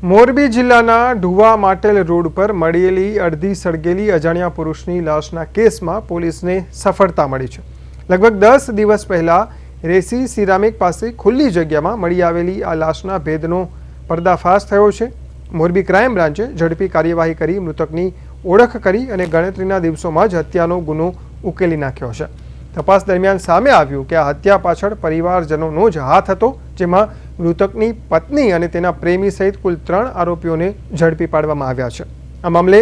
મોરબી જિલ્લાના ઢુવા માટેલ રોડ પર મળેલી અડધી સળગેલી અજાણ્યા પુરુષની લાશના કેસમાં પોલીસને સફળતા મળી છે। લગભગ 10 દિવસ પહેલા રેસી સિરામિક પાસે ખુલ્લી જગ્યામાં મળી આવેલી આ લાશના ભેદનો પર્દાફાશ થયો છે। મોરબી ક્રાઇમ બ્રાન્ચે ઝડપી કાર્યવાહી કરી મૃતકની ઓળખ કરી અને ગણતરીના દિવસોમાં જ હત્યાનો ગુનો ઉકેલી નાખ્યો છે। તપાસ દરમિયાન સામે આવ્યું કે આ હત્યા પાછળ પરિવારજનોનો જ હાથ હતો, જેમાં મૃતકની પત્ની અને તેના પ્રેમી સહિત કુલ 3 આરોપીઓને ઝડપી પાડવામાં આવ્યા છે। આ મામલે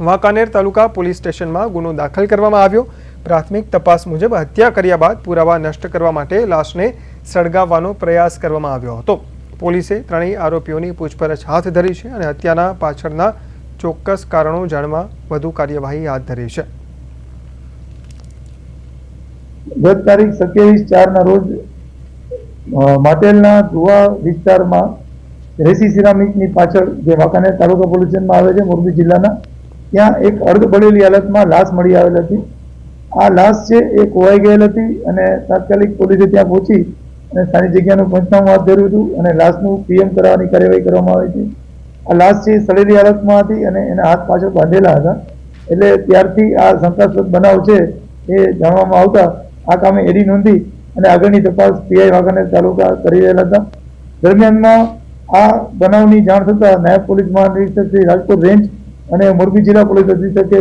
વાંકાનેર તાલુકા પોલીસ સ્ટેશનમાં ગુનો દાખલ કરવામાં આવ્યો। પ્રાથમિક તપાસ મુજબ હત્યા કર્યા બાદ પુરાવા નષ્ટ કરવા માટે લાશને સળગાવવાનો પ્રયાસ કરવામાં આવ્યો હતો। પોલીસે 3 આરોપીઓની પૂછપરછ હાથ ધરી છે અને હત્યાના પાછળના ચોક્કસ કારણો જાણવા વધુ કાર્યવાહી હાથ ધરી છે। ગત તારીખ 27/4 રોજ માટેલના ધુવા વિસ્તારમાં રેસી સિરામિકની પાછળ જે વાંકાનેર તાલુકા પોલીસ સ્ટેશનમાં આવે છે મોરબી જિલ્લાના, ત્યાં એક અર્ધ બળેલી હાલતમાં લાશ મળી આવેલ હતી। આ લાશ છે એ ખોવાઈ ગયેલ હતી અને તાત્કાલિક પોલીસે ત્યાં પહોંચી અને સારી જગ્યાનું પંચનામું હાથ ધર્યું હતું અને લાશનું પીએમ કરાવવાની કાર્યવાહી કરવામાં આવી છે। આ લાશ છે સડેલી હાલતમાં હતી અને એના હાથ પાછળ બાંધેલા હતા, એટલે ત્યારથી આ શંકાસ્પદ બનાવ છે એ જાણવામાં આવતા આ કામે એડી નોંધી અને આગળની તપાસ પીઆઈ વાંકાનેર તાલુકા કરી રહેલા હતા। દરમિયાનમાં આ બનાવની જાણ થતાં નાયબ પોલીસ મહાનિરીક્ષક શ્રી રાજકોટ રેન્જ અને મોરબી જિલ્લા પોલીસ અધિક્ષકે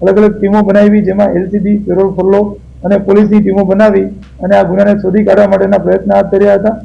અલગ અલગ ટીમો બનાવી, જેમાં એલસીબી, પેરોલ ફોલો અને પોલીસની ટીમો બનાવી અને આ ગુનાને શોધી કાઢવા માટેના પ્રયત્ન હાથ ધર્યા હતા।